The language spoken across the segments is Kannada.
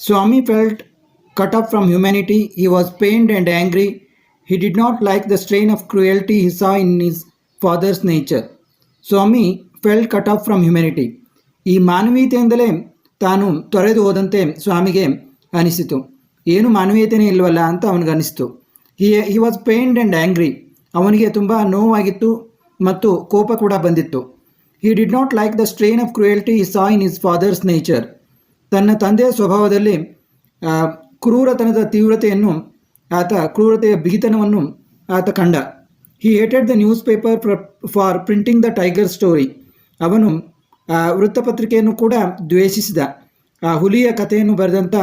Swami felt cut off from humanity. He was pained and angry. He did not like the strain of cruelty he saw in his father's nature. Swami felt cut off from humanity. ಈ ಮಾನವೀಯತೆಯಿಂದಲೇ ತಾನು ತೊರೆದು ಹೋದಂತೆ ಸ್ವಾಮಿಗೆ ಅನಿಸಿತು. ಏನು ಮಾನವೀಯತೆಯೇ ಇಲ್ವಲ್ಲ ಅಂತ ಅವನಿಗೆ ಅನಿಸಿತು. He was pained and angry. ಅವನಿಗೆ ತುಂಬ ನೋವಾಗಿತ್ತು ಮತ್ತು ಕೋಪ ಕೂಡ ಬಂದಿತ್ತು. He did not like the strain of cruelty he saw in his father's nature. ತನ್ನ ತಂದೆಯ ಸ್ವಭಾವದಲ್ಲಿ ಕ್ರೂರತನದ ತೀವ್ರತೆಯನ್ನು ಕ್ರೂರತೆಯ ಬಿಗಿತನವನ್ನು ಆತ ಕಂಡ. He hated the newspaper for printing the tiger story. ಅವನು ವೃತ್ತಪತ್ರಿಕೆಯನ್ನು ಕೂಡ ದ್ವೇಷಿಸಿದ. ಹುಲಿಯ ಕಥೆಯನ್ನು ಬರೆದಂಥ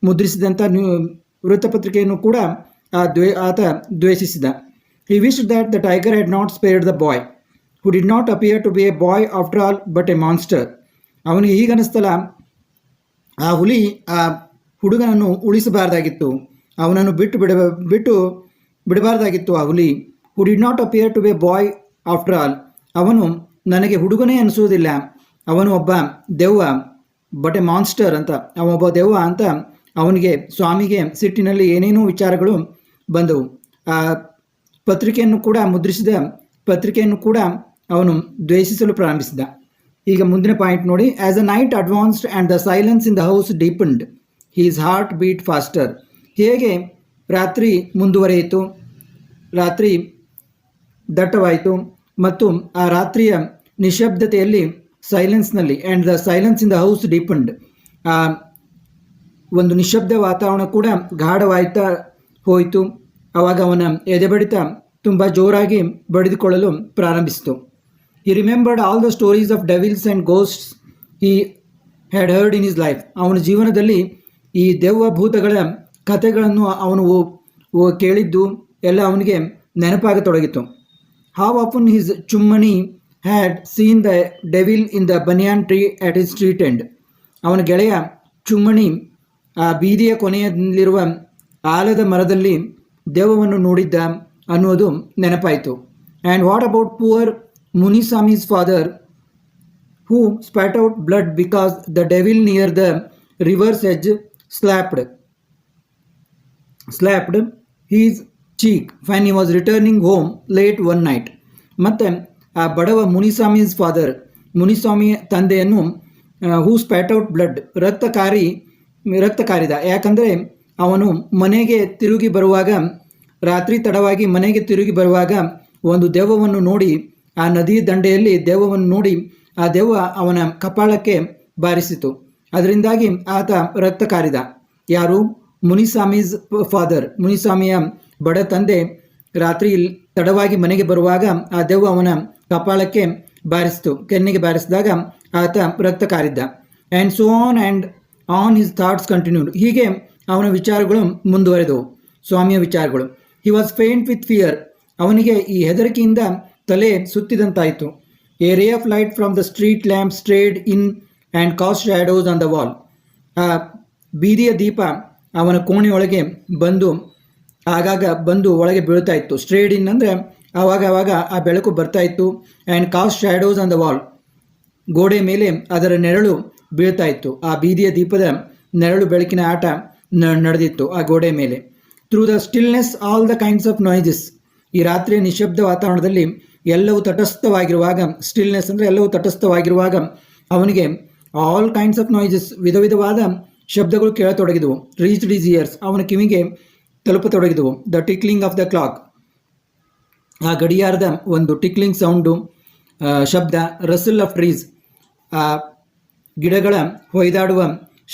ಮುದ್ರಿಸಿದಂಥ ವೃತ್ತಪತ್ರಿಕೆಯನ್ನು ಕೂಡ ಆತ ದ್ವೇಷಿಸಿದ. He wished that the tiger had not spared the boy who did not appear to be a boy after all but a monster. ಅವನಿಗೆ ಹೀಗನ್ನಿಸ್ತಲ್ಲ, ಆ ಹುಲಿ ಆ ಹುಡುಗನನ್ನು ಉಳಿಸಬಾರ್ದಾಗಿತ್ತು, ಅವನನ್ನು ಬಿಟ್ಟು ಬಿಡಬಾರ್ದಾಗಿತ್ತು. ಆ ಹುಲಿ who did not appear to be a boy after all, ಅವನು ನನಗೆ ಹುಡುಗನೇ ಅನಿಸೋದಿಲ್ಲ, ಅವನು ಒಬ್ಬ ದೆವ್ವ, ಬಟ್ ಎ ಮಾನ್ಸ್ಟರ್ ಅಂತ, ಅವನೊಬ್ಬ ದೆವ್ವ ಅಂತ ಅವನಿಗೆ ಸ್ವಾಮಿಗೆ ಸಿಟ್ಟಿನಲ್ಲಿ ಏನೇನೋ ವಿಚಾರಗಳು ಬಂದವು. ಆ ಪತ್ರಿಕೆಯನ್ನು ಕೂಡ ಮುದ್ರಿಸಿದ ಪತ್ರಿಕೆಯನ್ನು ಕೂಡ ಅವನು ದ್ವೇಷಿಸಲು ಪ್ರಾರಂಭಿಸಿದ. ಈಗ ಮುಂದಿನ ಪಾಯಿಂಟ್ ನೋಡಿ. As a night advanced and the silence in the house deepened his heart beat faster. ಹೇಗೆ ರಾತ್ರಿ ಮುಂದುವರಿಯಿತು, ರಾತ್ರಿ ದಟ್ಟವಾಯಿತು ಮತ್ತು ಆ ರಾತ್ರಿಯ ನಿಶಬ್ದತೆಯಲ್ಲಿ ಸೈಲೆನ್ಸ್ನಲ್ಲಿ and the silence in the house deepened, ಆ ಒಂದು ನಿಶಬ್ದ ವಾತಾವರಣ ಕೂಡ ಗಾಢವಾಯ್ತಾ ಹೋಯಿತು. ಆವಾಗ ಅವನ ಎದೆಬಡಿತ ತುಂಬ ಜೋರಾಗಿ ಬಡಿದುಕೊಳ್ಳಲು ಪ್ರಾರಂಭಿಸಿತು. He remembered all the stories of devils and ghosts he had heard in his life. ಅವನ ಜೀವನದಲ್ಲಿ ಈ ದೆವ್ವ ಭೂತಗಳ ಕಥೆಗಳನ್ನು ಅವನು ಕೇಳಿದ್ದು ಎಲ್ಲ ಅವನಿಗೆ ನೆನಪಾಗತೊಡಗಿತು. How often his Chummani had seen the devil in the banyan tree at his street end. ಅವನ ಗೆಳೆಯ ಚುಮ್ಮಣಿ ಆ ಬೀದಿಯ ಕೊನೆಯಲ್ಲಿರುವ ಆಲದ ಮರದಲ್ಲಿ ದೆವ್ವವನ್ನು ನೋಡಿದ್ದ ಅನ್ನುವುದು ನೆನಪಾಯಿತು. And what about poor Muniswami's father who spat out blood because the devil near the river's edge slapped his cheek when he was returning home late one night. ಮತ್ತು ಆ ಬಡವ ಮುನಿಸ್ವಾಮೀಸ್ ಫಾದರ್, ಮುನಿಸ್ವಾಮಿ ತಂದೆಯನ್ನು ಹೂ ಸ್ಪ್ಯಾಟ್ ಔಟ್ ಬ್ಲಡ್, ರಕ್ತ ಕಾರಿದ. ಯಾಕಂದರೆ ಅವನು ಮನೆಗೆ ತಿರುಗಿ ಬರುವಾಗ, ರಾತ್ರಿ ತಡವಾಗಿ ಮನೆಗೆ ತಿರುಗಿ ಬರುವಾಗ ಒಂದು ದೆವ್ವವನ್ನು ನೋಡಿ, ಆ ನದಿ ದಂಡೆಯಲ್ಲಿ ದೆವ್ವವನ್ನು ನೋಡಿ ಆ ದೆವ್ವ ಅವನ ಕಪಾಳಕ್ಕೆ ಬಾರಿಸಿತು. ಅದರಿಂದಾಗಿ ಆತ ರಕ್ತ ಕಾರಿದ. ಯಾರು? ಮುನಿಸ್ವಾಮೀಸ್ ಫಾದರ್, ಮುನಿಸ್ವಾಮಿಯ ಬಡ ತಂದೆ ರಾತ್ರಿ ತಡವಾಗಿ ಮನೆಗೆ ಬರುವಾಗ ಆ ದೆವ್ವ ಅವನ ಕಪಾಳಕ್ಕೆ ಬಾರಿಸಿತು. ಕೆನ್ನೆಗೆ ಬಾರಿಸಿದಾಗ ಆತ ರಕ್ತ ಕಾರಿದ್ದ. And so on his thoughts continued. ಹೀಗೆ ಅವನ ವಿಚಾರಗಳು ಮುಂದುವರೆದವು, ಸ್ವಾಮಿಯ ವಿಚಾರಗಳು. He was faint with fear. ಅವನಿಗೆ ಈ ಹೆದರಿಕೆಯಿಂದ ತಲೆ ಸುತ್ತಿದಂತಾಯಿತು. A ray of light from the street lamp strayed in and cast shadows on the wall. ಆ ಬೀದಿಯ ದೀಪ ಅವನ ಕೋಣೆಯೊಳಗೆ ಆಗಾಗ ಬಂದು ಒಳಗೆ ಬೀಳ್ತಾ ಇತ್ತು. ಸ್ಟ್ರೇಡ್ ಇನ್ ಅಂದರೆ ಆವಾಗ ಆ ಬೆಳಕು ಬರ್ತಾ ಇತ್ತು. And cast shadows on the wall, ಗೋಡೆ ಮೇಲೆ ಅದರ ನೆರಳು ಬೀಳ್ತಾ ಇತ್ತು. ಆ ಬೀದಿಯ ದೀಪದ ನೆರಳು ಬೆಳಕಿನ ಆಟ ನಡೆದಿತ್ತು ಆ ಗೋಡೆ ಮೇಲೆ. Through the stillness all the kinds of noises. ಈ ರಾತ್ರಿಯ ನಿಶಬ್ದ ವಾತಾವರಣದಲ್ಲಿ ಎಲ್ಲವೂ ತಟಸ್ಥವಾಗಿರುವಾಗ, ಸ್ಟಿಲ್ನೆಸ್ ಅಂದರೆ ಎಲ್ಲವೂ ತಟಸ್ಥವಾಗಿರುವಾಗ ಅವನಿಗೆ ಆಲ್ ಕೈಂಡ್ಸ್ ಆಫ್ ನಾಯ್ಸಸ್, ವಿಧ ವಿಧವಾದ ಶಬ್ದಗಳು ಕೇಳತೊಡಗಿದವು. ರೀಚ್ಡ್ ಹಿಸ್ ಇಯರ್ಸ್, ಅವನ ಕಿವಿಗೆ ತಲುಪತೊಡಗಿದವು. The tickling of the clock, ಆ ಗಡಿಯಾರದ ಒಂದು ಟಿಕ್ಲಿಂಗ್ ಸೌಂಡು, ಶಬ್ದ. ರಸಲ್ ಆಫ್ ಟ್ರೀಸ್, ಆ ಗಿಡಗಳ ಹೊಯ್ದಾಡುವ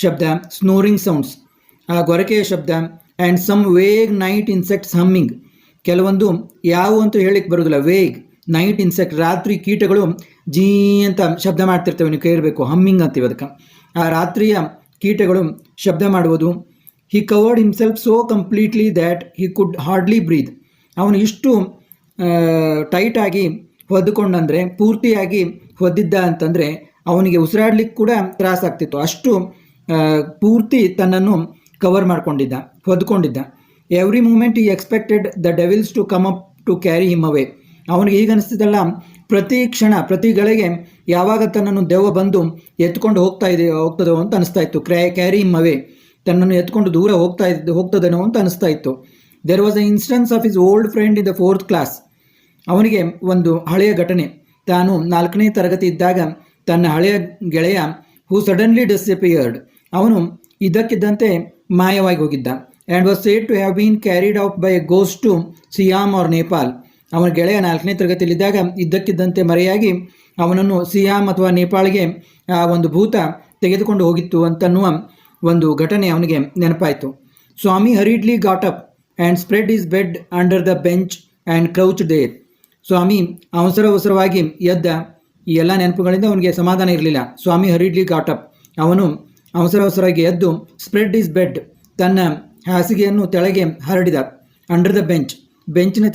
ಶಬ್ದ. ಸ್ನೋರಿಂಗ್ ಸೌಂಡ್ಸ್, ಆ ಗೊರಕೆಯ ಶಬ್ದ. And some vague night insects humming, ಕೆಲವೊಂದು ಯಾವುವು ಅಂತ ಹೇಳಿಕ್ಕೆ ಬರೋದಿಲ್ಲ. ವೇಗ್ ನೈಟ್ ಇನ್ಸೆಕ್ಟ್, ರಾತ್ರಿ ಕೀಟಗಳು ಜೀ ಅಂತ ಶಬ್ದ ಮಾಡ್ತಿರ್ತೇವೆ, ನೀವು ಕೇಳಬೇಕು. ಹಮ್ಮಿಂಗ್ ಅಂತೀವಿ ಅದಕ್ಕೆ. ಆ ರಾತ್ರಿಯ ಕೀಟಗಳು ಶಬ್ದ ಮಾಡುವುದು. He covered himself so completely that he could hardly breathe. ಅವನು ಇಷ್ಟು ಟೈಟಾಗಿ ಹೊದ್ದುಕೊಂಡಂದರೆ, ಪೂರ್ತಿಯಾಗಿ ಹೊದ್ದಿದ್ದ ಅಂತಂದರೆ ಅವನಿಗೆ ಉಸಿರಾಡ್ಲಿಕ್ಕೆ ಕೂಡ ತ್ರಾಸಾಗ್ತಿತ್ತು. ಅಷ್ಟು ಪೂರ್ತಿ ತನ್ನನ್ನು ಕವರ್ ಮಾಡಿಕೊಂಡಿದ್ದ, ಹೊದ್ಕೊಂಡಿದ್ದ. Every moment he expected the devils to come up to carry him away. ಅವನಿಗೆ ಈಗ ಅನಿಸ್ತಿದ್ದಲ್ಲ, ಪ್ರತಿ ಕ್ಷಣ ಪ್ರತಿ ಗಳಿಗೆ ಯಾವಾಗ ತನ್ನನ್ನು ದೆವ್ವ ಬಂದು ಎತ್ಕೊಂಡು ಹೋಗ್ತದೋ ಅಂತ ಅನಿಸ್ತಾ ಇತ್ತು. ಕ್ಯಾರಿ ಹಿಮ್ ಅವೇ, ತನ್ನನ್ನು ಎತ್ಕೊಂಡು ದೂರ ಹೋಗ್ತದೇನೋ ಅಂತ ಅನಿಸ್ತಾ ಇತ್ತು. There was a instance of his old friend in the 4th class. ಅವನಿಗೆ ಒಂದು ಹಳೆಯ ಘಟನೆ. ತಾನು 4ನೇ ತರಗತಿ ಇದ್ದಾಗ ತನ್ನ ಹಳೆಯ ಗೆಳೆಯ ಹೂ ಸಡನ್ಲಿ ಡಿಸಪಿಯರ್ಡ್, ಅವನು ಇದ್ದಕ್ಕಿದ್ದಂತೆ ಮಾಯವಾಗಿ ಹೋಗಿದ್ದ. And was said to have been carried out by a ghost to Siam or Nepal. ಅವನ ಗೆಳೆಯ 4ನೇ ತರಗತಿಯಲ್ಲಿದ್ದಾಗ ಇದ್ದಕ್ಕಿದ್ದಂತೆ ಮರೆಯಾಗಿ ಅವನನ್ನು ಸಿಯಾಮ್ ಅಥವಾ ನೇಪಾಳಿಗೆ ಆ ಒಂದು ಭೂತ ತೆಗೆದುಕೊಂಡು ಹೋಗಿತ್ತು ಅಂತನ್ನುವ ಒಂದು ಘಟನೆ ಅವನಿಗೆ ನೆನಪಾಯಿತು. Swami hurriedly got up and spread his bed under the bench and crouch there. Swami ಅವಸರವಾಗಿ ಎದ್ದ. ಈ ಎಲ್ಲ ನೆನಪುಗಳಿಂದ ಅವನಿಗೆ ಸಮಾಧಾನ ಇರಲಿಲ್ಲ. ಸ್ವಾಮಿ ಹರಿಡ್ಲಿ ಗಾಟ್ ಅಪ್, ಅವನು ಅವಸರವಾಗಿ ಎದ್ದು ಸ್ಪ್ರೆಡ್ ಈಸ್ ಬೆಡ್, ತನ್ನ ಹಾಸಿಗೆಯನ್ನು ತೆಳಗೆ ಹರಡಿದ. ಅಂಡರ್ ದ ಬೆಂಚ್, ಬೆಂಚಿನ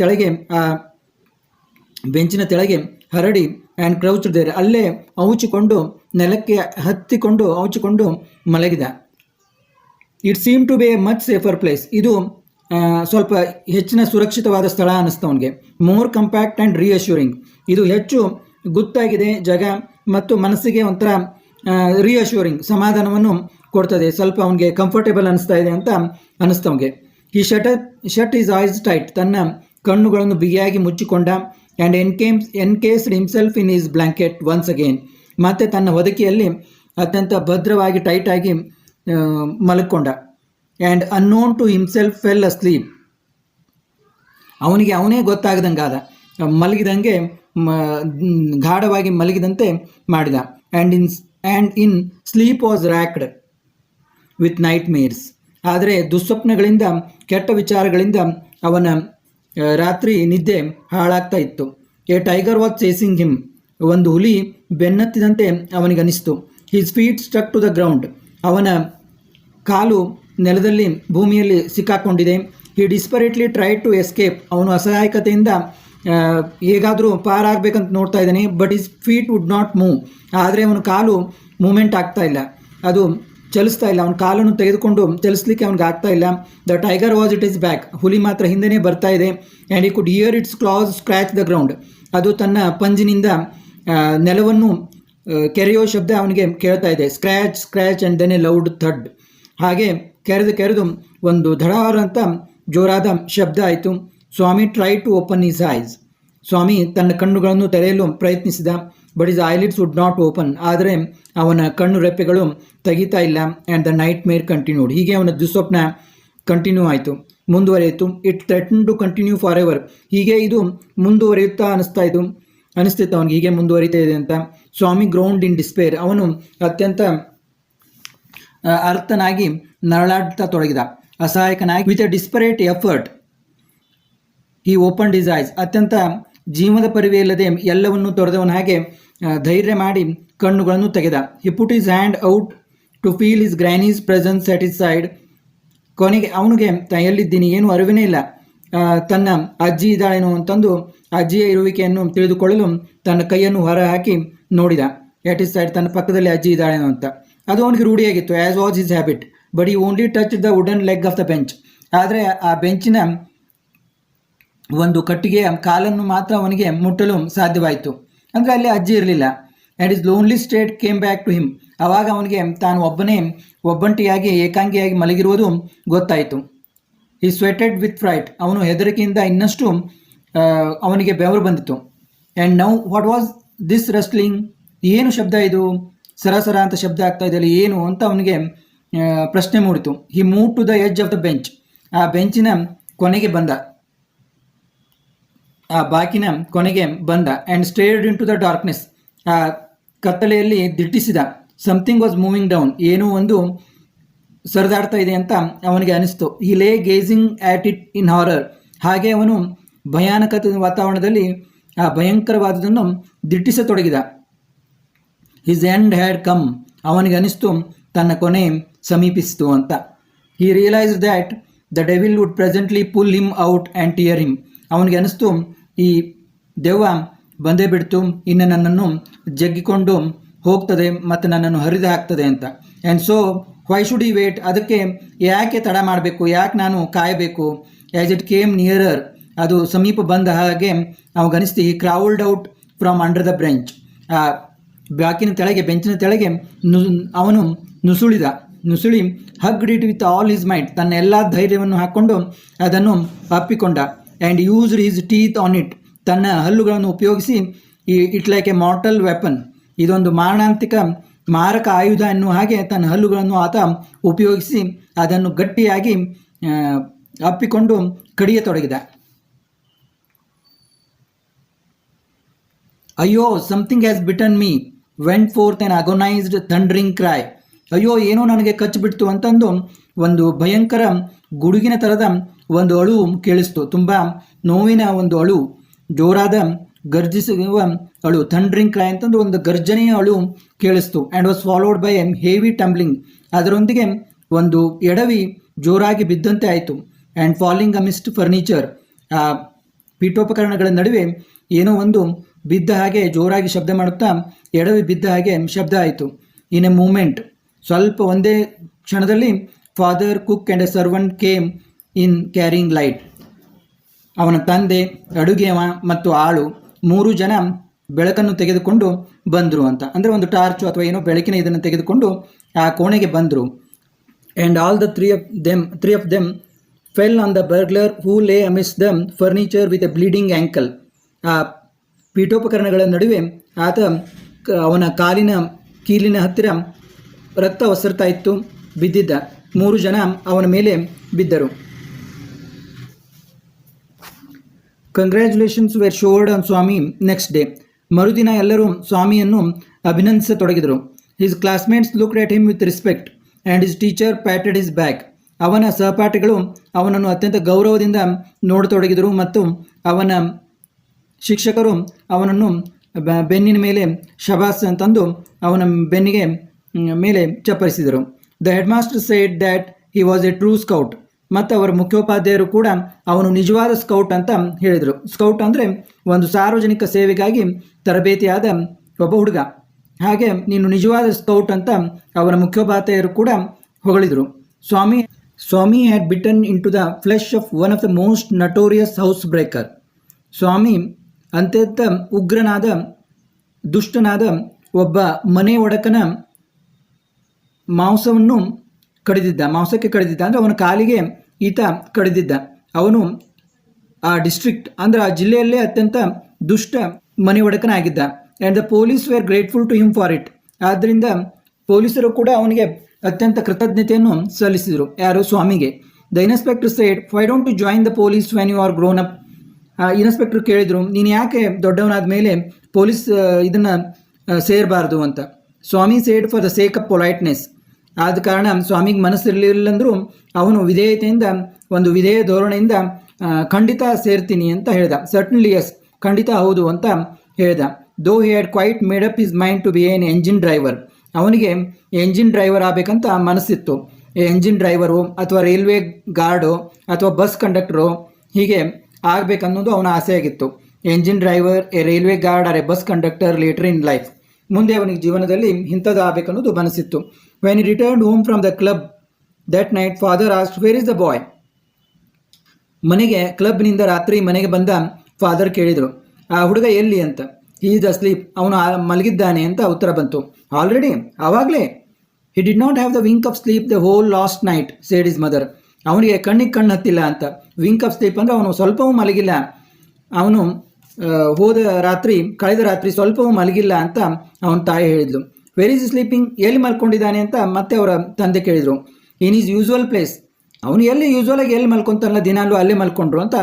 ತೆಳಗೆ ಹರಡಿ ಆ್ಯಂಡ್ ಕ್ರೌಚ್ ದೇರ್, ಅಲ್ಲೇ ನೆಲಕ್ಕೆ ಹತ್ತಿಕೊಂಡು ಮಲಗಿದ. It seem to be a much safer place, ಇದು ಸ್ವಲ್ಪ ಹೆಚ್ಚಿನ ಸುರಕ್ಷಿತವಾದ ಸ್ಥಳ ಅನ್ನಿಸ್ತು ಅವನಿಗೆ. ಮೋರ್ ಕಂಪ್ಯಾಕ್ಟ್ ಆ್ಯಂಡ್ ರೀಅಶ್ಯೂರಿಂಗ್, ಇದು ಹೆಚ್ಚು ಗೊತ್ತಾಗಿದೆ ಜಾಗ ಮತ್ತು ಮನಸ್ಸಿಗೆ ಒಂಥರ ರೀಅಶ್ಯೂರಿಂಗ್, ಸಮಾಧಾನವನ್ನು ಕೊಡ್ತದೆ. ಸ್ವಲ್ಪ ಅವನಿಗೆ ಕಂಫರ್ಟೇಬಲ್ ಅನಿಸ್ತಾ ಇದೆ ಅಂತ ಅನ್ನಿಸ್ತು ಅವನಿಗೆ. ಈ ಶಟ್ ಈಸ್ ಐಸ್ ಟೈಟ್, ತನ್ನ ಕಣ್ಣುಗಳನ್ನು ಬಿಗಿಯಾಗಿ ಮುಚ್ಚಿಕೊಂಡ. And encased himself in his blanket once again, ಮತ್ತು ತನ್ನ ಹೊದಿಕೆಯಲ್ಲಿ ಅತ್ಯಂತ ಭದ್ರವಾಗಿ ಟೈಟಾಗಿ ಮಲಗಿಕೊಂಡ. And unknown to himself fell asleep, ಅವನೇ ಗೊತ್ತಾಗದಂಗಾದ, ಮಲಗಿದಂಗೆ ಗಾಢವಾಗಿ ಮಲಗಿದಂತೆ ಮಾಡಿದ. And in sleep was racked with nightmares, ಆದರೆ ದುಸ್ವಪ್ನಗಳಿಂದ ಕೆಟ್ಟ ವಿಚಾರಗಳಿಂದ ಅವನ ರಾತ್ರಿ ನಿದ್ದೆ ಹಾಳಾಗ್ತಾ ಇತ್ತು. A tiger was chasing him, ಒಂದು ಹುಲಿ ಬೆನ್ನತ್ತಿದಂತೆ ಅವನಿಗನಿಸ್ತು. His feet stuck to the ground, ಅವನ ಕಾಲು ನೆಲದಲ್ಲಿ ಭೂಮಿಯಲ್ಲಿ ಸಿಕ್ಕಾಕೊಂಡಿದೆ. ಹಿ ಡಿಸ್ಪರೇಟ್ಲಿ ಟ್ರೈಡ್ ಟು ಎಸ್ಕೇಪ್, ಅವನು ಅಸಹಾಯಕತೆಯಿಂದ ಹೇಗಾದರೂ ಪಾರಾಗಬೇಕಂತ ನೋಡ್ತಾ ಇದ್ದಾನೆ. But his feet would not move, ಆದರೆ ಅವನ ಕಾಲು ಮೂಮೆಂಟ್ ಆಗ್ತಾ ಇಲ್ಲ, ಅದು ಚಲಿಸ್ತಾ ಇಲ್ಲ. ಅವನ ಕಾಲನ್ನು ತೆಗೆದುಕೊಂಡು ಚಲಿಸ್ಲಿಕ್ಕೆ ಅವನಿಗೆ ಆಗ್ತಾ ಇಲ್ಲ. The tiger was at his back, ಹುಲಿ ಮಾತ್ರ ಹಿಂದೆನೇ ಬರ್ತಾ ಇದೆ. And he could hear its claws scratch the ground, ಅದು ತನ್ನ ಪಂಜಿನಿಂದ ನೆಲವನ್ನು ಕೆರೆಯೋ ಶಬ್ದ ಅವನಿಗೆ ಕೇಳ್ತಾ ಇದೆ. Scratch and then a loud thud, ಹಾಗೆ ಕೆರೆದು ಒಂದು ಧಡಾರ ಅಂತ ಜೋರಾದ ಶಬ್ದ ಆಯಿತು. Swami try to open his eyes, Swami ತನ್ನ ಕಣ್ಣುಗಳನ್ನು ತೆರೆಯಲು ಪ್ರಯತ್ನಿಸಿದ. But his eyelids would not open, ಆದರೆ ಅವನ ಕಣ್ಣು ರೆಪ್ಪೆಗಳು ತೆಗಿತಾ ಇಲ್ಲ. And the nightmare continued, ಹೀಗೆ ಅವನ ದುಸ್ವಪ್ನ ಕಂಟಿನ್ಯೂ ಆಯಿತು, ಮುಂದುವರಿಯಿತು. It threaten to continue forever, ಹೀಗೆ ಇದು ಮುಂದುವರಿಯುತ್ತಾ ಅನಿಸ್ತಿತ್ತು ಅವನಿಗೆ, ಹೀಗೆ ಮುಂದುವರಿತಾ ಇದೆ ಅಂತ. ಸ್ವಾಮಿ ಗ್ರೌಂಡ್ ಇನ್ ಡಿಸ್ಪೇರ್, ಅವನು ಅತ್ಯಂತ ಅರ್ಥನಾಗಿ ನರಳಾಡ್ತಾ ತೊಡಗಿದ, ಅಸಹಾಯಕನಾಗಿ. With a desperate effort he opened his eyes, ಅತ್ಯಂತ ಜೀವದ ಪರಿವೆಯಿಲ್ಲದೆ ಎಲ್ಲವನ್ನೂ ತೊರೆದವನ ಹಾಗೆ ಧೈರ್ಯ ಮಾಡಿ ಕಣ್ಣುಗಳನ್ನು ತೆಗೆದ. He put his hand out to feel his granny's presence at his side. ಕೊನೆಗೆ ಅವನಿಗೆ ಎಲ್ಲಿದ್ದೀನಿ ಏನು ಅರಿವಿನೇ ಇಲ್ಲ, ತನ್ನ ಅಜ್ಜಿ ಇದ್ದಾಳೇನೋ ಅಂತಂದು ಅಜ್ಜಿಯ ಇರುವಿಕೆಯನ್ನು ತಿಳಿದುಕೊಳ್ಳಲು ತನ್ನ ಕೈಯನ್ನು ಹೊರ ಹಾಕಿ ನೋಡಿದ. ಎಟ್ ಹಿಸ್ ಸೈಡ್, ತನ್ನ ಪಕ್ಕದಲ್ಲಿ ಅಜ್ಜಿ ಇದ್ದಾಳೇನೋ ಅಂತ. ಅದು ಅವನಿಗೆ ರೂಢಿಯಾಗಿತ್ತು, as was his habit. But he only touch the wooden leg of the bench, ಆದರೆ ಆ ಬೆಂಚಿನ ಒಂದು ಕಟ್ಟಿಗೆಯ ಕಾಲನ್ನು ಮಾತ್ರ ಅವನಿಗೆ ಮುಟ್ಟಲು ಸಾಧ್ಯವಾಯಿತು, ಅಂದರೆ ಅಲ್ಲಿ ಅಜ್ಜಿ ಇರಲಿಲ್ಲ. And his lonely state came back to him, ಆವಾಗ ಅವನಿಗೆ ತಾನು ಒಬ್ಬಂಟಿಯಾಗಿ ಏಕಾಂಗಿಯಾಗಿ ಮಲಗಿರುವುದು ಗೊತ್ತಾಯಿತು. ಈ ಸ್ವೆಟೆಡ್ ವಿತ್ ಫ್ರೈಟ್, ಅವನು ಹೆದರಿಕೆಯಿಂದ ಇನ್ನಷ್ಟು ಅವನಿಗೆ ಬೆವರು ಬಂದಿತ್ತು. And now what was this rustling, ಏನು ಶಬ್ದ ಇದು, ಸರಸರ ಅಂತ ಶಬ್ದ ಆಗ್ತಾ ಇದೆಯಲ್ಲ ಏನು ಅಂತ ಅವನಿಗೆ ಪ್ರಶ್ನೆ ಮೂಡಿತು. He move to the edge of the bench, ಆ ಬೆಂಚಿನ ಕೊನೆಗೆ ಬಂದ, ಆ ಬಾಕಿನ ಕೊನೆಗೆ ಬಂದ. And stared in to the darkness, ಆ ಕತ್ತಲೆಯಲ್ಲಿ ದಿಟ್ಟಿಸಿದ. ಸಮಥಿಂಗ್ ವಾಸ್ ಮೂವಿಂಗ್ ಡೌನ್, ಏನೋ ಒಂದು ಸರಿದಾಡ್ತಾ ಇದೆ ಅಂತ ಅವನಿಗೆ ಅನಿಸ್ತು. He lay gazing at it in horror, ಹಾಗೆ ಅವನು ಭಯಾನಕ ವಾತಾವರಣದಲ್ಲಿ ಆ ಭಯಂಕರವಾದುದನ್ನು ದಿಟ್ಟಿಸತೊಡಗಿದ. ಹಿಸ್ ಎಂಡ್ ಹ್ಯಾಡ್ ಕಮ್, ಅವನಿಗೆ ಅನಿಸ್ತು ತನ್ನ ಕೊನೆ ಸಮೀಪಿಸಿತು ಅಂತ. He realise that the devil wood presently pull him out and tear him, ಅವನಿಗೆ ಅನಿಸ್ತು ಈ ದೆವ್ವ ಬಂದೇ ಬಿಡ್ತು, ಇನ್ನು ನನ್ನನ್ನು ಜಗ್ಗಿಕೊಂಡು ಹೋಗ್ತದೆ ಮತ್ತು ನನ್ನನ್ನು ಹರಿದು ಹಾಕ್ತದೆ ಅಂತ. ಆ್ಯಂಡ್ ಸೊ ವೈ ಶುಡ್ ಈ ವೇಟ್, ಅದಕ್ಕೆ ಯಾಕೆ ತಡ ಮಾಡಬೇಕು, ಯಾಕೆ ನಾನು ಕಾಯಬೇಕು. ಆ್ಯಸ್ ಇಟ್ ಕೇಮ್ ನಿಯರರ್, ಅದು ಸಮೀಪ ಬಂದ ಹಾಗೆ ಅವನಿಗನಿಸ್ತು. He crawled out from under the bench, ಆ ಬ್ಯಾಕಿನ ತೆಳಗೆ ಬೆಂಚಿನ ತೆಳಗೆ ಅವನು ನುಸುಳಿದ. ನುಸುಳಿ hugged it with all his might, ತನ್ನ ಎಲ್ಲ ಧೈರ್ಯವನ್ನು ಹಾಕ್ಕೊಂಡು ಅದನ್ನು ಅಪ್ಪಿಕೊಂಡ. And used his teeth on it, ತನ್ನ ಹಲ್ಲುಗಳನ್ನು ಉಪಯೋಗಿಸಿ it like a mortal weapon, ಇದೊಂದು ಮಾರಕ ಆಯುಧ ಎನ್ನುವ ಹಾಗೆ ತನ್ನ ಹಲ್ಲುಗಳನ್ನು ಆತ ಉಪಯೋಗಿಸಿ ಅದನ್ನು ಗಟ್ಟಿಯಾಗಿ ಅಪ್ಪಿಕೊಂಡು ಕಡಿಯತೊಡಗಿದ. ಅಯ್ಯೋ, something has bitten me, went forth an agonised thundering cry. ಅಯ್ಯೋ, ಏನೋ ನನಗೆ ಕಚ್ಚಿಬಿಡ್ತು ಅಂತಂದು ಒಂದು ಭಯಂಕರ ಗುಡುಗಿನ ಥರದ ಒಂದು ಅಳು ಕೇಳಿಸ್ತು. ತುಂಬ ನೋವಿನ ಒಂದು ಅಳು, ಜೋರಾದ ಗರ್ಜಿಸುವ ಅಳು, ಥಂಡರಿಂಗ್ ಕ್ರೈ ಅಂತಂದು ಒಂದು ಗರ್ಜನೆಯ ಅಳು ಕೇಳಿಸ್ತು. And was followed by a heavy tumbling, ಅದರೊಂದಿಗೆ ಒಂದು ಎಡವಿ ಜೋರಾಗಿ ಬಿದ್ದಂತೆ ಆಯಿತು. ಆ್ಯಂಡ್ ಫಾಲಿಂಗ್ ಅಮಿಸ್ಟ್ ಫರ್ನಿಚರ್, ಆ ಪೀಠೋಪಕರಣಗಳ ನಡುವೆ ಏನೋ ಒಂದು ಬಿದ್ದ ಹಾಗೆ ಜೋರಾಗಿ ಶಬ್ದ ಮಾಡುತ್ತಾ ಎಡವಿ ಬಿದ್ದ ಹಾಗೆ ಶಬ್ದ ಆಯಿತು. ಇನ್ ಎ ಮೂಮೆಂಟ್, ಸ್ವಲ್ಪ ಒಂದೇ ಕ್ಷಣದಲ್ಲಿ father, cook and a servant came in carrying light. ಅವನ ತಂದೆ, ಅಡುಗೆಯವ ಮತ್ತು ಆಳು 3 ಜನ ಬೆಳಕನ್ನು ತೆಗೆದುಕೊಂಡು ಬಂದರು ಅಂತ. ಅಂದರೆ ಒಂದು ಟಾರ್ಚು ಅಥವಾ ಏನೋ ಬೆಳಕಿನ ಇದನ್ನು ತೆಗೆದುಕೊಂಡು ಆ ಕೋಣೆಗೆ ಬಂದರು. And all the three of them fell on the burglar who lay amidst the furniture with a bleeding ankle. ಆ ಪೀಠೋಪಕರಣಗಳ ನಡುವೆ ಆತ ಅವನ ಕೀಲಿನ ಹತ್ತಿರ ರಕ್ತ ಒಸರ್ತಾ ಇತ್ತು, ಬಿದ್ದಿದ್ದ. 3 ಜನ ಅವನ ಮೇಲೆ ಬಿದ್ದರು. Congratulations were showered on Swami next day. ಮರುದಿನ ಎಲ್ಲರೂ ಸ್ವಾಮಿಯನ್ನು ಅಭಿನಂದಿಸತೊಡಗಿದರು. His classmates looked at him with respect and his teacher patted his back. ಅವನ ಸಹಪಾಠಿಗಳು ಅವನನ್ನು ಅತ್ಯಂತ ಗೌರವದಿಂದ ನೋಡತೊಡಗಿದರು ಮತ್ತು ಅವನ ಶಿಕ್ಷಕರು ಅವನನ್ನು ಬೆನ್ನಿನ ಮೇಲೆ ಶಬಾಸ್ ಅಂತಂದು ಅವನ ಬೆನ್ನಿಗೆ ಮೇಲೆ ಚಪ್ಪರಿಸಿದರು. The headmaster said that he was a true scout. ಮತ್ತು ಅವರ ಮುಖ್ಯೋಪಾಧ್ಯಾಯರು ಕೂಡ ಅವನು ನಿಜವಾದ ಸ್ಕೌಟ್ ಅಂತ ಹೇಳಿದರು. ಸ್ಕೌಟ್ ಅಂದರೆ ಒಂದು ಸಾರ್ವಜನಿಕ ಸೇವೆಗಾಗಿ ತರಬೇತಿಯಾದ ಒಬ್ಬ ಹುಡುಗ. ಹಾಗೆ ನೀನು ನಿಜವಾದ ಸ್ಕೌಟ್ ಅಂತ ಅವರ ಮುಖ್ಯೋಪಾಧ್ಯಾಯರು ಕೂಡ ಹೊಗಳಿದರು. Swami had bitten in to the flesh of one of the most notorious housebreaker. Swami ಅತ್ಯಂತ ಉಗ್ರನಾದ ದುಷ್ಟನಾದ ಒಬ್ಬ ಮನೆ ಒಡಕನ ಮಾಂಸಕ್ಕೆ ಕಡಿದಿದ್ದ ಅಂದರೆ ಅವನ ಕಾಲಿಗೆ ಈತ ಕಡಿದಿದ್ದ. ಅವನು ಆ ಡಿಸ್ಟ್ರಿಕ್ಟ್ ಅಂದರೆ ಆ ಜಿಲ್ಲೆಯಲ್ಲೇ ಅತ್ಯಂತ ದುಷ್ಟ ಮನೆ ಒಡಕನಾಗಿದ್ದ. And the police were grateful to him for it. ಆದ್ದರಿಂದ ಪೊಲೀಸರು ಕೂಡ ಅವನಿಗೆ ಅತ್ಯಂತ ಕೃತಜ್ಞತೆಯನ್ನು ಸಲ್ಲಿಸಿದರು. ಯಾರು? ಸ್ವಾಮಿಗೆ. The inspector said, why don't to join the police when you are grown up. Inspector ಕೇಳಿದರು, ನೀನು ಯಾಕೆ ದೊಡ್ಡವನಾದ ಮೇಲೆ ಪೊಲೀಸ್ ಇದನ್ನು ಸೇರಬಾರ್ದು ಅಂತ. Swami said for the sake of politeness. ಆದ ಕಾರಣ ಸ್ವಾಮಿಗೆ ಮನಸ್ಸಿರಲಿಲ್ಲಂದರೂ ಅವನು ವಿಧೇಯತೆಯಿಂದ, ಒಂದು ವಿಧೇಯ ಧೋರಣೆಯಿಂದ ಖಂಡಿತ ಸೇರ್ತೀನಿ ಅಂತ ಹೇಳ್ದ. ಸರ್ಟನ್ಲಿ ಎಸ್, ಖಂಡಿತ ಹೌದು ಅಂತ ಹೇಳ್ದ. Though he had quite made up his mind to be an engine driver. ಅವನಿಗೆ ಎಂಜಿನ್ ಡ್ರೈವರ್ ಆಗಬೇಕಂತ ಮನಸ್ಸಿತ್ತು. ಎಂಜಿನ್ ಡ್ರೈವರು ಅಥವಾ ರೈಲ್ವೆ ಗಾರ್ಡು ಅಥವಾ ಬಸ್ ಕಂಡಕ್ಟರು ಹೀಗೆ ಆಗಬೇಕನ್ನೋದು ಅವನ ಆಸೆಯಾಗಿತ್ತು. Engine driver, a railway guard or a bus conductor later in life. ಮುಂದೆ ಅವನಿಗೆ ಜೀವನದಲ್ಲಿ ಇಂಥದ್ದು ಆಗಬೇಕನ್ನೋದು ಮನಸ್ಸಿತ್ತು. When he returned home from the club that night, father asked, where is the boy. ಕ್ಲಬ್ನಿಂದ ರಾತ್ರಿ ಮನೆಗೆ ಬಂದ ಫಾದರ್ ಕೇಳಿದರು, ಆ ಹುಡುಗ ಎಲ್ಲಿ ಅಂತ. ಹಿ ಈಸ್ ಅಸ್ಲೀಪ್, ಅವನು ಮಲಗಿದ್ದಾನೆ ಅಂತ ಉತ್ತರ ಬಂತು. ಆಲ್ರೆಡಿ? ಆವಾಗಲೇ? He did not have the wink of sleep the whole last night, said his mother. ಅವನಿಗೆ ಕಣ್ಣಿಗೆ ಕಣ್ಣು ಹತ್ತಿಲ್ಲ ಅಂತ. ವಿಂಕ್ ಆಫ್ ಸ್ಲೀಪ್ ಅಂದರೆ ಅವನು ಸ್ವಲ್ಪವೂ ಮಲಗಿಲ್ಲ, ಅವನು ಕಳೆದ ರಾತ್ರಿ ಸ್ವಲ್ಪವೂ ಮಲಗಿಲ್ಲ ಅಂತ ಅವನ ತಾಯಿ ಹೇಳಿದ್ಲು. ವೆರ್ ಈಸ್ ಸ್ಲೀಪಿಂಗ್, ಎಲ್ಲಿ ಮಲ್ಕೊಂಡಿದ್ದಾನೆ ಅಂತ ಮತ್ತೆ ಅವರ ತಂದೆ ಕೇಳಿದರು. ಇನ್ ಈಸ್ ಯೂಸ್ವಲ್ ಪ್ಲೇಸ್, ಅವನು ಎಲ್ಲಿ ಮಲ್ಕೊತಾನಲ್ಲ ದಿನಾಲೂ ಅಲ್ಲೇ ಮಲ್ಕೊಂಡ್ರು ಅಂತ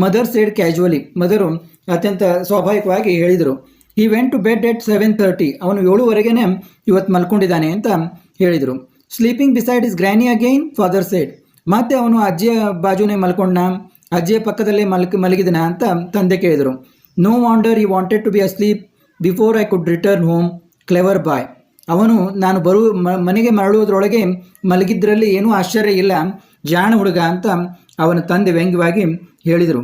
ಮದರ್ ಸೇಡ್ ಕ್ಯಾಜುವಲಿ. ಮದರು ಅತ್ಯಂತ ಸ್ವಾಭಾವಿಕವಾಗಿ ಹೇಳಿದರು. ಈ ವೆಂಟ್ ಟು ಬೆಡ್ ಎಟ್ 7:30, ಅವನು 7:00 ಇವತ್ತು ಮಲ್ಕೊಂಡಿದ್ದಾನೆ ಅಂತ ಹೇಳಿದರು. Sleeping beside his granny again, father said. ಮತ್ತೆ ಅವನು ಅಜ್ಜಿಯ ಬಾಜುನೇ ಮಲ್ಕೊಂಡ, ಅಜ್ಜಿಯ ಪಕ್ಕದಲ್ಲೇ ಮಲಗಿದನ ಅಂತ ತಂದೆ ಕೇಳಿದರು. No wonder, he wanted to be asleep before I could return home, clever boy. ಅವನು ನಾನು ಮನೆಗೆ ಮರಳುವುದರೊಳಗೆ ಮಲಗಿದ್ರಲ್ಲಿ ಏನೂ ಆಶ್ಚರ್ಯ ಇಲ್ಲ, ಜಾಣ ಹುಡುಗ ಅಂತ ಅವನ ತಂದೆ ವ್ಯಂಗ್ಯವಾಗಿ ಹೇಳಿದರು.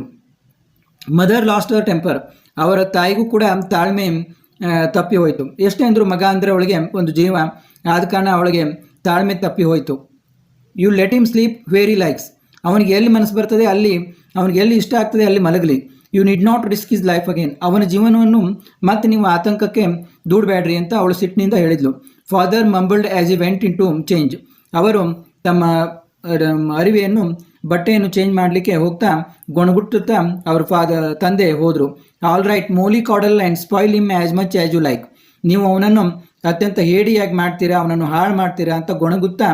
ಮದರ್ ಲಾಸ್ಟ್ ಅವರ್ ಟೆಂಪರ್, ಅವರ ತಾಯಿಗೂ ಕೂಡ ತಾಳ್ಮೆ ತಪ್ಪಿ ಹೋಯಿತು. ಎಷ್ಟೇ ಅಂದರೂ ಮಗ ಅಂದರೆ ಅವಳಿಗೆ ಒಂದು ಜೀವ, ಆದ ಕಾರಣ ಅವಳಿಗೆ ತಾಳ್ಮೆ ತಪ್ಪಿ ಹೋಯಿತು. You let him sleep where he likes, ಅವನಿಗೆ ಎಲ್ಲಿ ಮನಸ್ಸು ಬರ್ತದೆ ಅಲ್ಲಿ, ಅವನಿಗೆ ಎಲ್ಲಿ ಇಷ್ಟ ಆಗ್ತದೆ ಅಲ್ಲಿ ಮಲಗಲಿ. You need not risk his life again, ಅವನ ಜೀವನವನ್ನು ಮತ್ತೆ ನೀವು ಆತಂಕಕ್ಕೆ ದೂಡಬೇಡ್ರಿ ಅಂತ ಅವಳು ಸಿಟ್ಟಿನಿಂದ ಹೇಳಿದ್ಲು. Father mumbled as he went in to change, ಅವರು ತಮ್ಮ ಅರಿವೆಯನ್ನು ಬಟ್ಟೆಯನ್ನು ಚೇಂಜ್ ಮಾಡಲಿಕ್ಕೆ ಹೋಗ್ತಾ ಗೊಣಗುಟ್ಟುತ್ತಾ ಅವ್ರ ತಂದೆ ಹೋದರು. All right, mollycoddle and spoil him as much as you like. ನೀವು ಅವನನ್ನು ಅತ್ಯಂತ ಹೇಡಿಯಾಗಿ ಮಾಡ್ತೀರಾ, ಅವನನ್ನು ಹಾಳು ಮಾಡ್ತೀರಾ ಅಂತ ಗೊಣಗುತ್ತಾ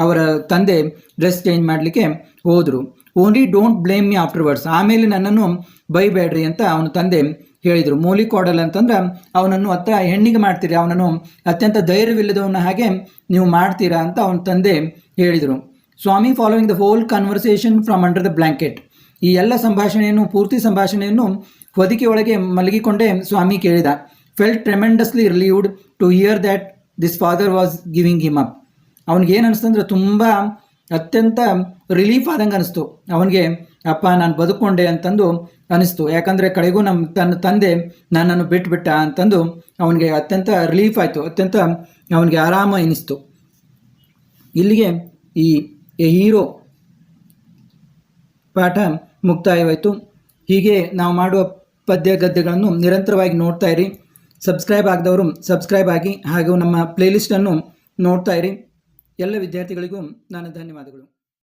ಅವರ ತಂದೆ ಡ್ರೆಸ್ ಚೇಂಜ್ ಮಾಡಲಿಕ್ಕೆ ಹೋದರು. Only don't blame me afterwards. ಆಮೇಲೆ ನನ್ನನ್ನು ಬೈಬೇಡ್ರಿ ಅಂತ ಅವನ ತಂದೆ ಹೇಳಿದರು. ಮೋಲಿ ಕಾಡಲ್ ಅಂತಂದ್ರೆ ಅವನನ್ನು ಹೆಣ್ಣಿಗೆ ಮಾಡ್ತೀರಾ, ಅವನನ್ನು ಅತ್ಯಂತ ಧೈರ್ಯವಿಲ್ಲದವನ ಹಾಗೆ ನೀವು ಮಾಡ್ತೀರಾ ಅಂತ ಅವನ ತಂದೆ ಹೇಳಿದರು. Swami following the whole conversation from under the blanket. ಈ ಎಲ್ಲ ಪೂರ್ತಿ ಸಂಭಾಷಣೆಯನ್ನು ಹೊದಿಕೆಯೊಳಗೆ ಮಲಗಿಕೊಂಡೇ ಸ್ವಾಮಿ ಕೇಳಿದ. Felt tremendously relieved to hear that this father was giving him up. ಅವನಿಗೇನು ಅನಿಸ್ತಂದ್ರೆ ತುಂಬ ಅತ್ಯಂತ ರಿಲೀಫ್ ಆದಂಗೆ ಅನಿಸ್ತು. ಅವನಿಗೆ ಅಪ್ಪ ನಾನು ಬದುಕೊಂಡೆ ಅಂತಂದು ಅನಿಸ್ತು. ಯಾಕಂದರೆ ಕಡೆಗೂ ತನ್ನ ತಂದೆ ನನ್ನನ್ನು ಬಿಟ್ಟ ಅಂತಂದು ಅವನಿಗೆ ಅತ್ಯಂತ ರಿಲೀಫ್ ಆಯಿತು, ಅತ್ಯಂತ ಅವನಿಗೆ ಆರಾಮ ಎನಿಸ್ತು. ಇಲ್ಲಿಗೆ ಈ ಹೀರೋ ಪಾಠ ಮುಕ್ತಾಯವಾಯಿತು. ಹೀಗೆ ನಾವು ಮಾಡುವ ಪದ್ಯ ಗದ್ಯಗಳನ್ನು ನಿರಂತರವಾಗಿ ನೋಡ್ತಾ ಇರಿ. ಸಬ್ಸ್ಕ್ರೈಬ್ ಆಗದವರು ಸಬ್ಸ್ಕ್ರೈಬ್ ಆಗಿ, ಹಾಗೂ ನಮ್ಮ ಪ್ಲೇಲಿಸ್ಟನ್ನು ನೋಡ್ತಾ ಇರಿ. ಎಲ್ಲ ವಿದ್ಯಾರ್ಥಿಗಳಿಗೂ ನಾನು ಧನ್ಯವಾದಗಳು.